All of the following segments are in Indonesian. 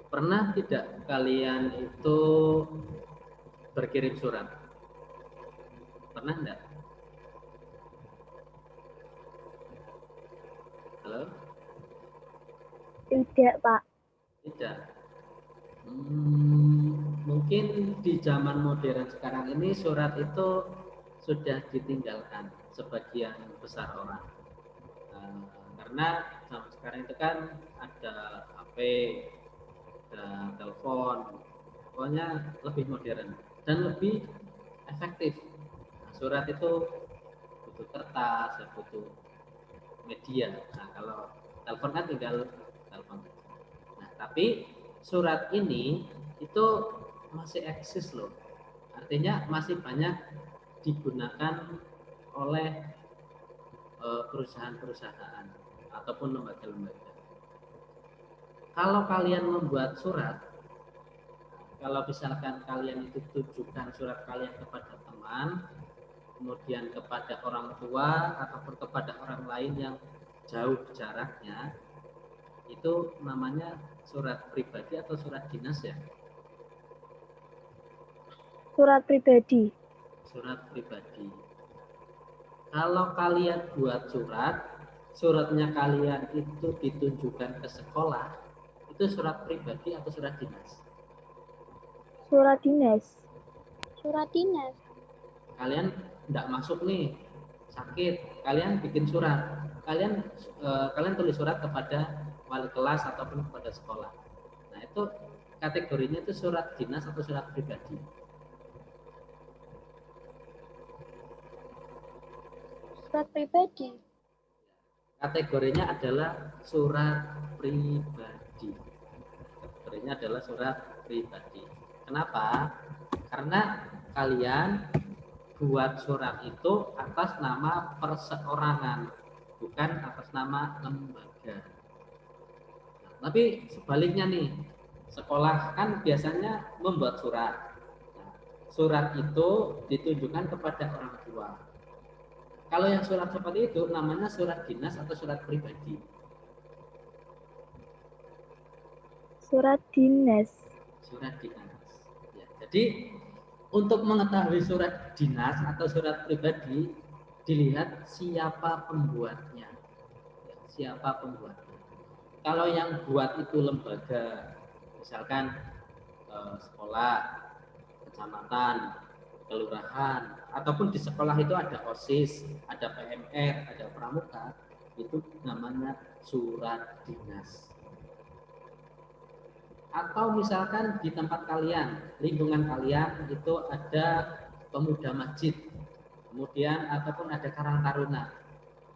Pernah tidak kalian itu berkirim surat? Pernah enggak? Halo? Tidak, Pak. Tidak. Mungkin di zaman modern sekarang ini surat itu sudah ditinggalkan sebagian besar orang. Karena zaman sekarang itu kan ada HP, ada telepon, pokoknya lebih modern dan lebih efektif. Nah, surat itu butuh kertas, ya butuh media. Nah, kalau telepon kan tinggal telepon. Nah, tapi surat ini itu masih eksis loh. Artinya masih banyak digunakan oleh perusahaan-perusahaan ataupun lembaga-lembaga. Kalau kalian membuat surat, kalau misalkan kalian itu tujukan surat kalian kepada teman, kemudian kepada orang tua ataupun kepada orang lain yang jauh jaraknya, itu namanya surat pribadi atau surat dinas ya? Surat pribadi. Surat pribadi. Kalau kalian buat surat, suratnya kalian itu ditunjukkan ke sekolah, itu surat pribadi atau surat dinas? Surat dinas. Surat dinas. Kalian tidak masuk nih, sakit, kalian bikin surat, kalian tulis surat kepada wali kelas ataupun kepada sekolah. Nah, itu kategorinya itu surat dinas atau surat pribadi? Surat pribadi. Kategorinya adalah surat pribadi. Kategorinya adalah surat pribadi. Kenapa? Karena kalian buat surat itu atas nama perseorangan, bukan atas nama lembaga. Nah, tapi sebaliknya nih, sekolah kan biasanya membuat surat. Nah, surat itu ditujukan kepada orang tua. Kalau yang surat seperti itu namanya surat dinas atau surat pribadi? Surat dinas. Surat dinas. Ya, jadi untuk mengetahui surat dinas atau surat pribadi dilihat siapa pembuatnya. Ya, siapa pembuatnya. Kalau yang buat itu lembaga, misalkan sekolah, kecamatan, kelurahan, ataupun di sekolah itu ada OSIS, ada PMR, ada pramuka, itu namanya surat dinas. Atau misalkan di tempat kalian, lingkungan kalian itu ada pemuda masjid, kemudian ataupun ada karang taruna.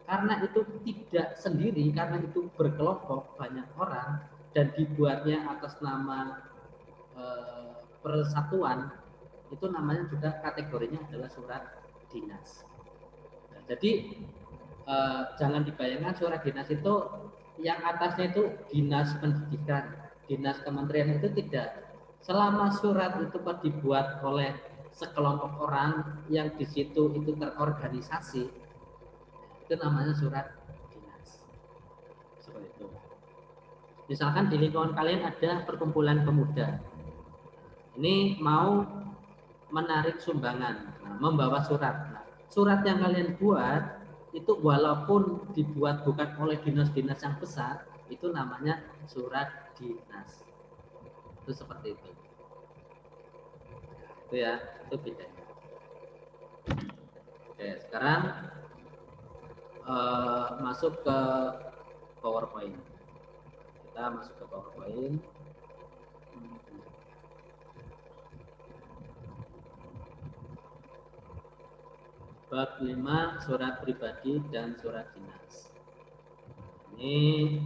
Karena itu tidak sendiri, karena itu berkelompok banyak orang dan dibuatnya atas nama persatuan, itu namanya juga kategorinya adalah surat dinas. Nah, jadi jangan dibayangkan surat dinas itu yang atasnya itu dinas pendidikan, dinas kementerian, itu tidak. Selama surat itu dibuat oleh sekelompok orang yang di situ itu terorganisasi, itu namanya surat dinas. Seperti itu. Misalkan di lingkungan kalian ada perkumpulan pemuda, ini mau menarik sumbangan, nah, membawa surat. Nah, surat yang kalian buat itu walaupun dibuat bukan oleh dinas-dinas yang besar, itu namanya surat dinas. Itu seperti itu. Itu ya, itu bedanya. Oke, sekarang masuk ke PowerPoint. Kita masuk ke PowerPoint. Bab 5 surat pribadi dan surat dinas. Ini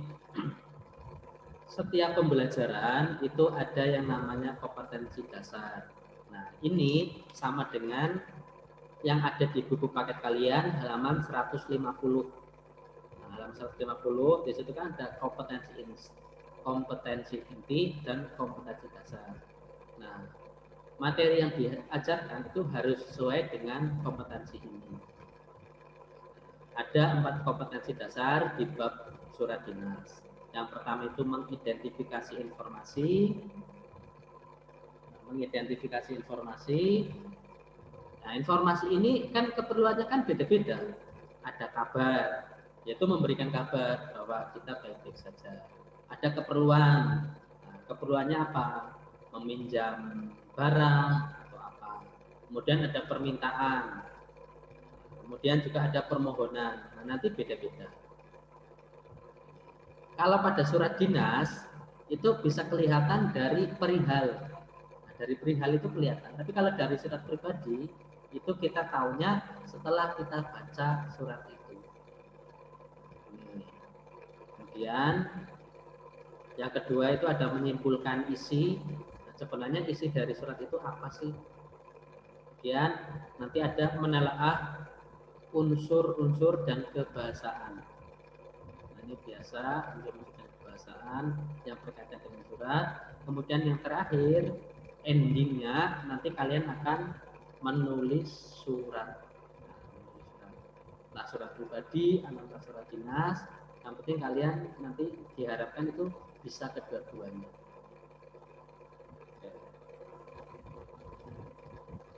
setiap pembelajaran itu ada yang namanya kompetensi dasar. Nah, ini sama dengan yang ada di buku paket kalian halaman 150. Nah, halaman 150 di situ kan ada kompetensi inti dan kompetensi dasar. Nah, materi yang diajarkan itu harus sesuai dengan kompetensi ini. Ada 4 kompetensi dasar di bab surat dinas. Yang pertama itu mengidentifikasi informasi. Nah, informasi ini kan keperluannya kan beda-beda. Ada kabar, yaitu memberikan kabar bahwa kita baik-baik saja. Ada keperluan. Nah, keperluannya apa? Meminjam barang atau apa. Kemudian ada permintaan. Kemudian juga ada permohonan. Nah, nanti beda-beda. Kalau pada surat dinas itu bisa kelihatan dari perihal. Nah, dari perihal itu kelihatan. Tapi kalau dari surat pribadi itu kita tahunya setelah kita baca surat itu. Kemudian yang kedua itu ada menyimpulkan isi. Nah, sebenarnya isi dari surat itu apa sih? Kemudian nanti ada menelaah unsur-unsur dan kebahasaan. Nah, ini biasa unsur-unsur dan kebahasaan yang berkaitan dengan surat. Kemudian yang terakhir endingnya nanti kalian akan menulis surat. Nah, surat pribadi atau surat dinas. Yang penting kalian nanti diharapkan itu bisa kedua-duanya.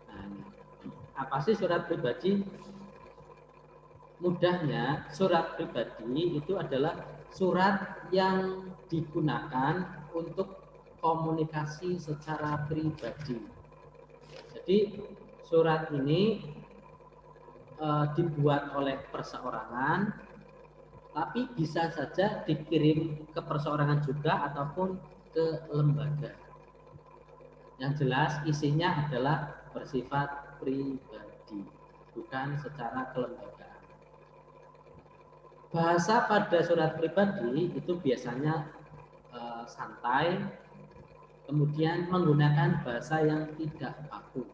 Nah, ini. Apa sih surat pribadi? Mudahnya surat pribadi itu adalah surat yang digunakan untuk komunikasi secara pribadi. Jadi surat ini dibuat oleh perseorangan, tapi bisa saja dikirim ke perseorangan juga ataupun ke lembaga. Yang jelas isinya adalah bersifat pribadi, bukan secara kelembagaan. Bahasa pada surat pribadi itu biasanya santai, kemudian menggunakan bahasa yang tidak baku.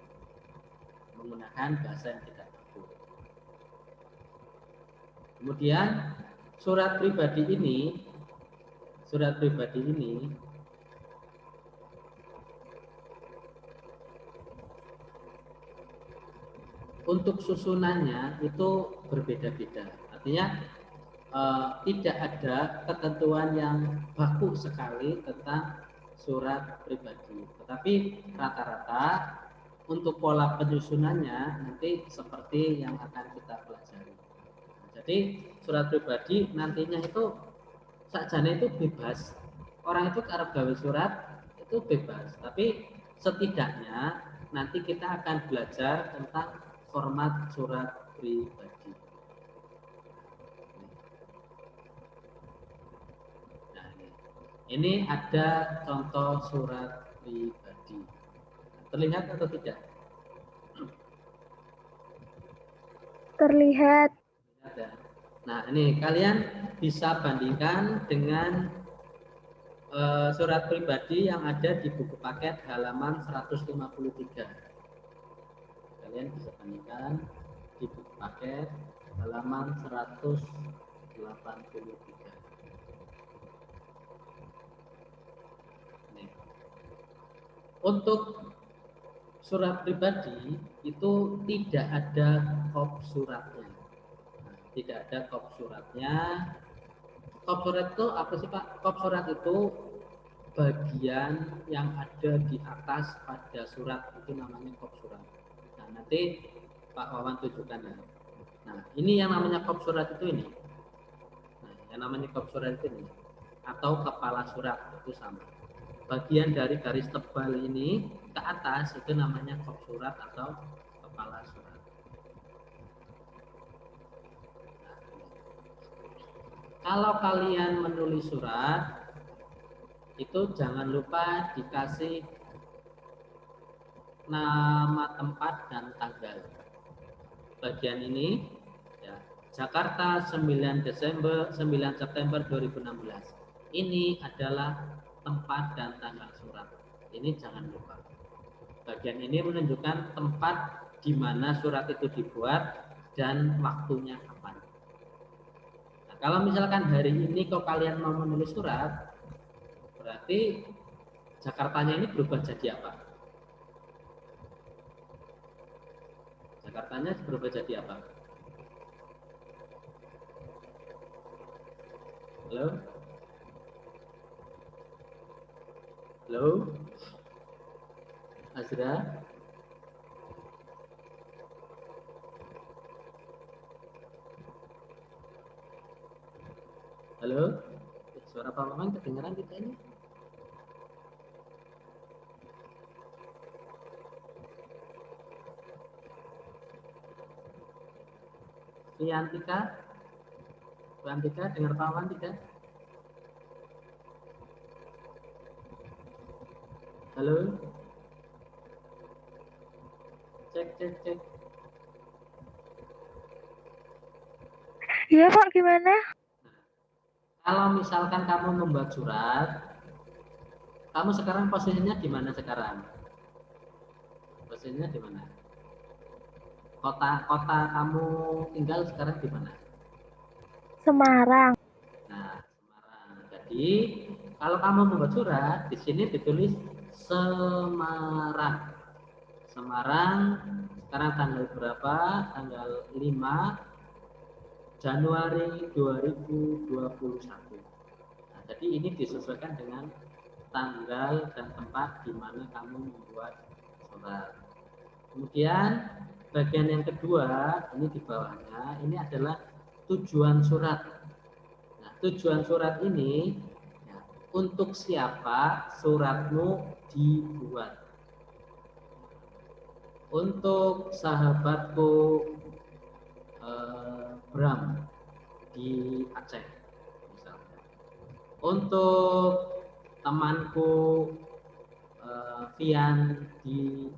Kemudian surat pribadi ini untuk susunannya itu berbeda-beda. Artinya tidak ada ketentuan yang baku sekali tentang surat pribadi. Tetapi rata-rata untuk pola penyusunannya nanti seperti yang akan kita pelajari. Jadi surat pribadi nantinya itu sakjane itu bebas. Orang itu arep gawe surat itu bebas, tapi setidaknya nanti kita akan belajar tentang format surat pribadi. Nah, ini ada contoh surat pribadi. Terlihat atau tidak? Terlihat. Nah, ini kalian bisa bandingkan dengan surat pribadi yang ada di buku paket halaman 153. Kalian bisa bandingkan di buku paket halaman 183. Nih. Untuk surat pribadi itu tidak ada kop suratnya. Nah, tidak ada kop suratnya. Kop surat itu apa sih Pak? Kop surat itu bagian yang ada di atas pada surat, itu namanya kop surat. Nah, nanti Pak Wawan tunjukkan ya. Nah, ini yang namanya kop surat itu ini. Nah, yang namanya kop surat itu ini. Atau kepala surat itu sama. Bagian dari garis tebal ini ke atas itu namanya kop surat atau kepala surat. Kalau kalian menulis surat, itu jangan lupa dikasih nama tempat dan tanggal. Bagian ini, ya, Jakarta 9 September 2016. Ini adalah tempat dan tanggal surat. Ini jangan lupa. Bagian ini menunjukkan tempat di mana surat itu dibuat dan waktunya kapan. Kalau misalkan hari ini kok kalian mau menulis surat, berarti Jakartanya ini berubah jadi apa? Jakartanya berubah jadi apa? Halo? Halo, Azra. Halo, suara Pak Maman kedengaran kita ini? Riantika, Riantika, dengar Pak Maman tidak? Halo, cek. Iya Pak, gimana? Kalau misalkan kamu membuat surat, kamu sekarang posisinya di mana sekarang? Posisinya di mana? Kota kamu tinggal sekarang di mana? Semarang. Nah, Semarang. Jadi kalau kamu membuat surat, di sini ditulis Semarang. Semarang sekarang tanggal berapa? Tanggal 5 Januari 2021. Nah, jadi ini disesuaikan dengan tanggal dan tempat di mana kamu membuat surat. Kemudian bagian yang kedua, ini di bawahnya, ini adalah tujuan surat. Nah, tujuan surat ini ya, untuk siapa suratmu dibuat. Untuk sahabatku Bram di Aceh misalnya. Untuk temanku Vian di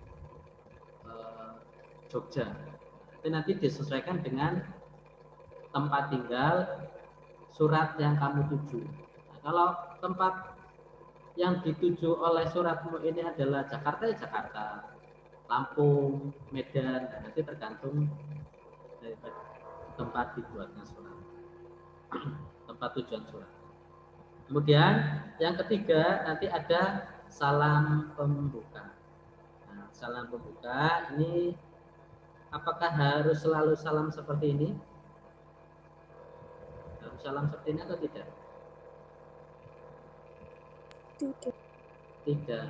Jogja. Itu nanti disesuaikan dengan tempat tinggal surat yang kamu tuju. Nah, kalau tempat yang dituju oleh suratmu ini adalah Jakarta, ya Jakarta, Lampung, Medan, dan nanti tergantung dari tempat dibuatnya surat, tempat tujuan surat. Kemudian yang ketiga nanti ada salam pembuka. Nah, salam pembuka ini apakah harus selalu salam seperti ini? Harus salam seperti ini atau tidak? Tidak.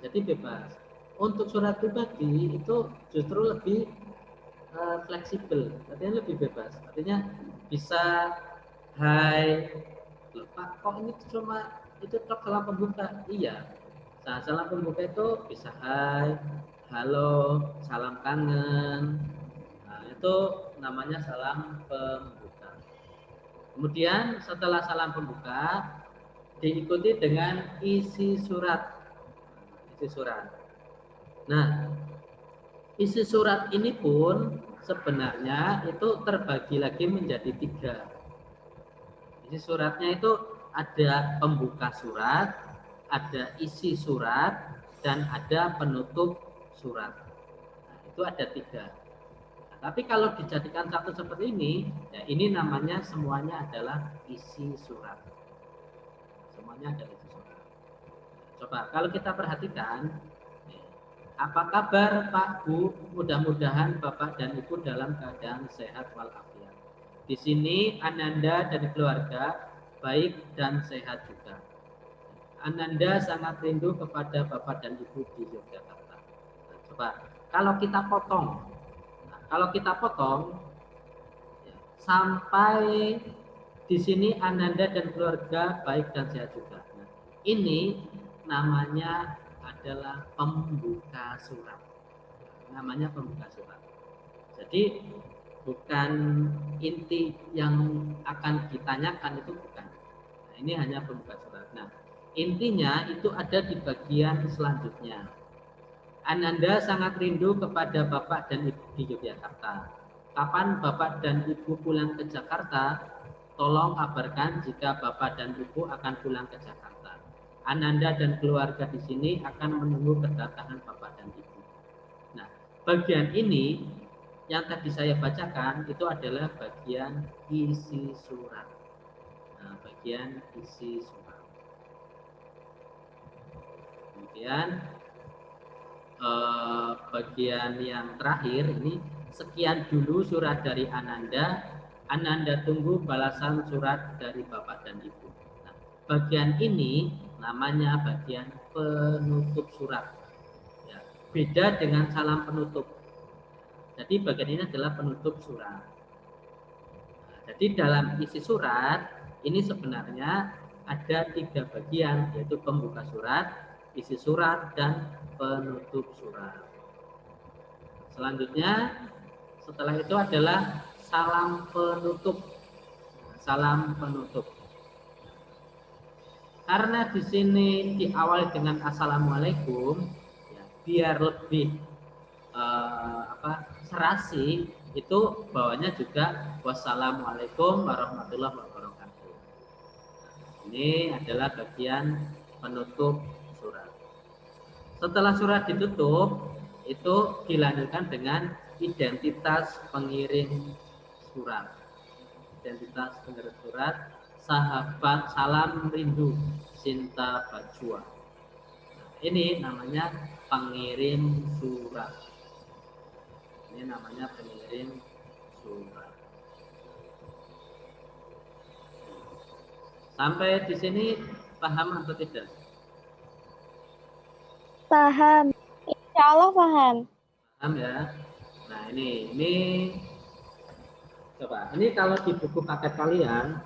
Jadi bebas. Untuk surat pribadi itu justru lebih fleksibel, artinya lebih bebas. Artinya bisa hai, Pak, kok ini cuma itu tok salam pembuka? Iya. Nah, salam pembuka itu bisa hai, halo, salam kangen. Nah, itu namanya salam pembuka. Kemudian setelah salam pembuka diikuti dengan isi surat. Isi surat. Nah, isi surat ini pun sebenarnya itu terbagi lagi menjadi 3. Isi suratnya itu ada pembuka surat, ada isi surat, dan ada penutup surat. Nah, itu ada 3. Nah, tapi kalau dijadikan satu seperti ini, ya ini namanya semuanya adalah isi surat. Semuanya adalah isi surat. Coba kalau kita perhatikan, apa kabar Pak Bu? Mudah-mudahan Bapak dan Ibu dalam keadaan sehat walafiat. Di sini Ananda dan keluarga baik dan sehat juga. Ananda sangat rindu kepada Bapak dan Ibu di Yogyakarta. Nah, coba kalau kita potong, ya, sampai di sini Ananda dan keluarga baik dan sehat juga. Nah, ini namanya adalah pembuka surat. Namanya pembuka surat. Jadi bukan inti yang akan ditanyakan, itu bukan. Nah, ini hanya pembuka surat. Nah, intinya itu ada di bagian selanjutnya. Ananda sangat rindu kepada Bapak dan Ibu di Yogyakarta. Kapan Bapak dan Ibu pulang ke Jakarta? Tolong kabarkan jika Bapak dan Ibu akan pulang ke Jakarta. Ananda dan keluarga di sini akan menunggu kedatangan Bapak dan Ibu. Nah, bagian ini yang tadi saya bacakan itu adalah bagian isi surat. Nah, bagian isi surat. Kemudian bagian yang terakhir ini, sekian dulu surat dari Ananda. Ananda tunggu balasan surat dari Bapak dan Ibu. Nah, bagian ini namanya bagian penutup surat. Ya, beda dengan salam penutup. Jadi bagian ini adalah penutup surat. Nah, jadi dalam isi surat ini sebenarnya ada 3 bagian, yaitu pembuka surat, isi surat, dan penutup surat. Selanjutnya setelah itu adalah salam penutup. Salam penutup. Karena di sini diawali dengan assalamualaikum, ya, biar lebih serasi, itu bawahnya juga wassalamualaikum warahmatullahi wabarakatuh. Ini adalah bagian penutup surat. Setelah surat ditutup, itu dilanjutkan dengan identitas pengirim surat. Identitas pengirim surat, sahabat salam rindu Sinta Bajwa. Ini namanya pengirim surat. Ini namanya pengirim surat. Sampai di sini paham atau tidak? Paham. Insya Allah paham. Paham ya? Nah ini coba. Ini kalau di buku paket kalian,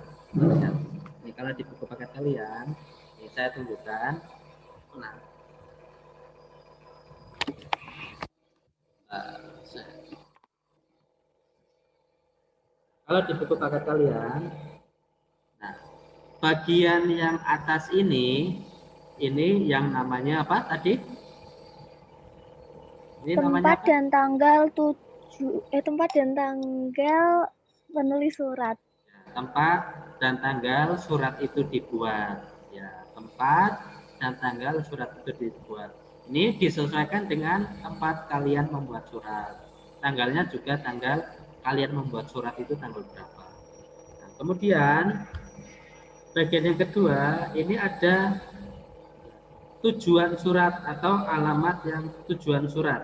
ini kalau di buku paket kalian, ini saya tunjukkan. Nah, kalau di buku paket kalian, nah, bagian yang atas ini yang namanya apa tadi? Ini Tempat dan tanggal tempat dan tanggal penulis surat. Tempat dan tanggal surat itu dibuat. Ya, tempat dan tanggal surat itu dibuat. Ini disesuaikan dengan tempat kalian membuat surat. Tanggalnya juga tanggal kalian membuat surat itu tanggal berapa. Nah, kemudian bagian yang kedua, ini ada tujuan surat atau alamat yang tujuan surat.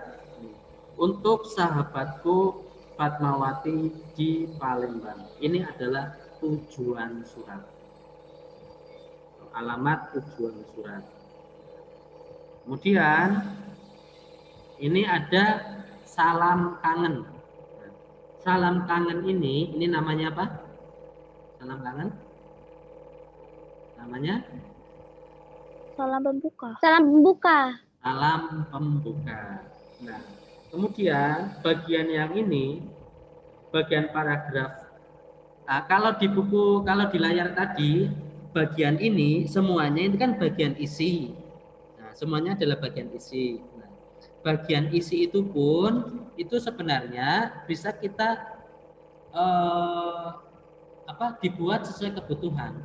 Untuk sahabatku Fatmawati di Palembang. Ini adalah tujuan surat. Alamat tujuan surat. Kemudian ini ada salam kangen. Salam kangen ini namanya apa? Salam kangen? Namanya? Salam pembuka. Salam pembuka. Salam pembuka. Nah, kemudian bagian yang ini, bagian paragraf. Nah, kalau di layar tadi, bagian ini semuanya itu kan bagian isi. Nah, semuanya adalah bagian isi. Nah, bagian isi itu pun itu sebenarnya bisa kita dibuat sesuai kebutuhan.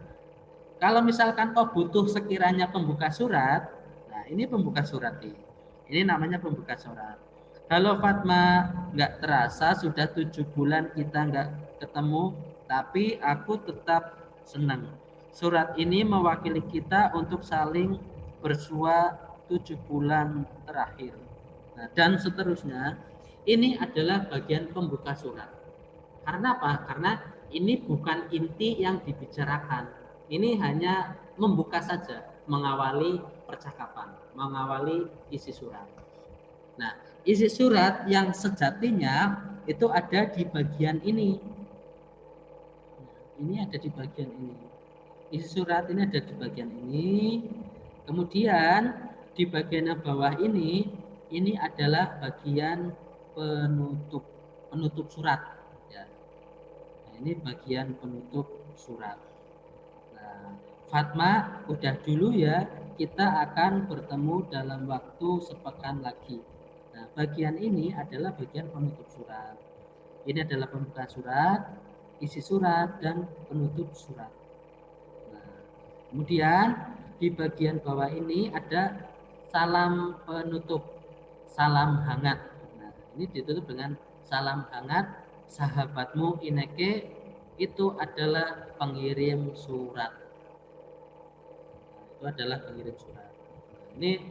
Kalau misalkan butuh sekiranya pembuka surat, nah ini pembuka surat ini. Ini namanya pembuka surat. Halo Fatma, nggak terasa sudah 7 bulan kita nggak ketemu, tapi aku tetap senang. Surat ini mewakili kita untuk saling bersua 7 bulan terakhir. Nah, dan seterusnya, ini adalah bagian pembuka surat. Karena apa? Karena ini bukan inti yang dibicarakan. Ini hanya membuka saja, mengawali percakapan, mengawali isi surat. Nah, isi surat yang sejatinya itu ada di bagian ini. Ini ada di bagian ini. Isi surat ini ada di bagian ini. Kemudian di bagian bawah ini adalah bagian penutup surat. Ya. Nah, ini bagian penutup surat. Fatma, udah dulu ya, kita akan bertemu dalam waktu sepekan lagi. Nah, bagian ini adalah bagian penutup surat. Ini adalah pembuka surat, isi surat, dan penutup surat. Nah, kemudian di bagian bawah ini ada salam penutup, salam hangat. Nah, ini ditutup dengan salam hangat, sahabatmu Ineke itu adalah pengirim surat. Itu adalah pengirim surat. Ini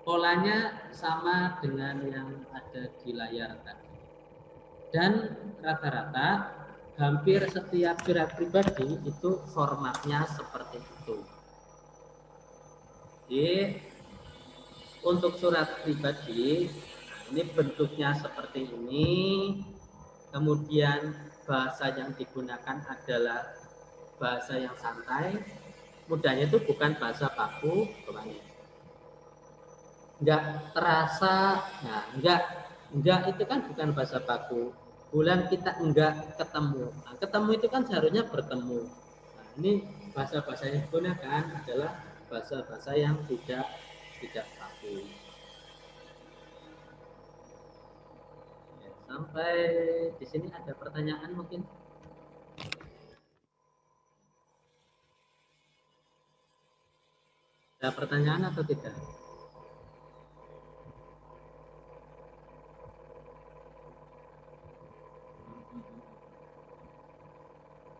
polanya sama dengan yang ada di layar tadi. Dan rata-rata hampir setiap surat pribadi itu formatnya seperti itu. Jadi untuk surat pribadi, ini bentuknya seperti ini, kemudian bahasa yang digunakan adalah bahasa yang santai, mudahnya itu bukan bahasa baku, enggak terasa, nah enggak itu kan bukan bahasa baku. Bulan kita enggak ketemu, nah, ketemu itu kan seharusnya bertemu. Nah, ini bahasa-bahasa yang digunakan adalah bahasa-bahasa yang tidak baku. Ya, sampai di sini ada pertanyaan mungkin? Ada pertanyaan atau tidak?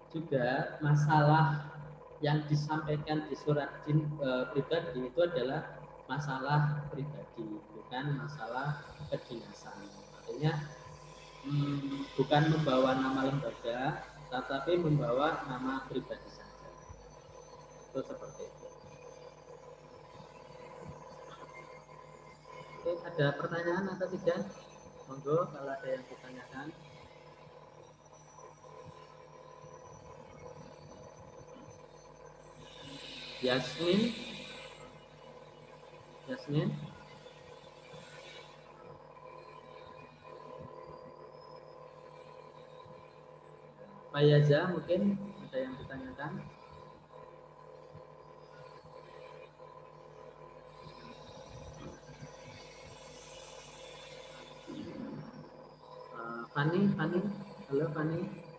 Juga masalah yang disampaikan di surat pribadi itu adalah masalah pribadi, bukan masalah kedinasan. Artinya bukan membawa nama lembaga, tetapi membawa nama pribadi saja. Itu seperti itu. Oke, ada pertanyaan atau tidak? Monggo kalau ada yang ditanyakan. Yasmin. Pak Yaza mungkin ada yang ditanyakan. Fani, halo Fani.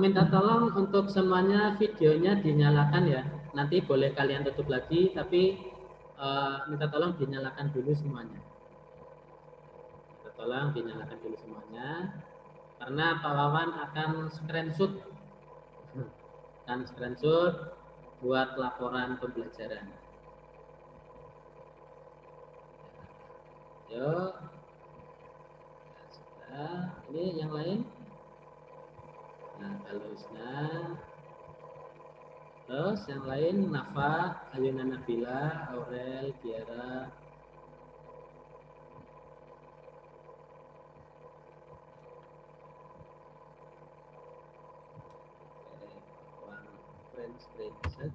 Minta tolong untuk semuanya videonya dinyalakan ya. Nanti boleh kalian tutup lagi, tapi minta tolong dinyalakan dulu semuanya. Minta tolong dinyalakan dulu semuanya, karena Pak Wawan akan screenshot buat laporan pembelajaran. Yuk, nah, sudah. Ini yang lain. Nah, Kalusna. Terus yang lain Nafa, Alina Nabila, Aurel, Tiara. Screenshot.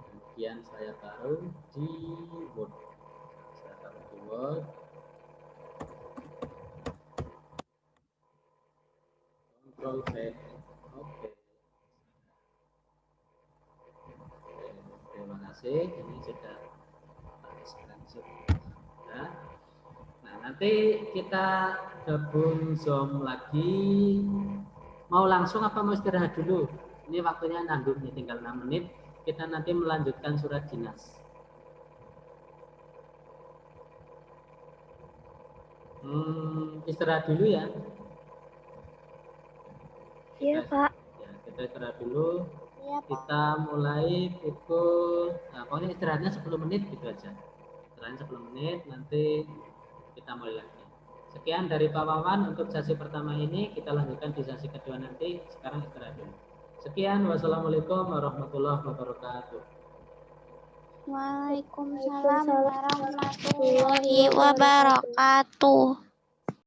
Kemudian saya taruh di Word. Control V. Oke. Terima kasih. Ini sudah screenshot. Ya. Nah, nanti kita gabung Zoom lagi. Mau langsung apa mau istirahat dulu? Ini waktunya nanggung nih, tinggal 6 menit. Kita nanti melanjutkan surat dinas. Istirahat dulu ya. Iya, Pak. Ya, kita istirahat dulu. Iya, Pak. Kita mulai pukul, nah pokoknya istirahatnya 10 menit gitu aja. Istirahatnya 10 menit, nanti kita mulai lagi. Sekian dari Pak Wawan untuk sesi pertama ini. Kita lanjutkan di sesi kedua nanti. Sekarang istirahat dulu. Sekian, wassalamualaikum warahmatullahi wabarakatuh. Waalaikumsalam warahmatullahi wabarakatuh.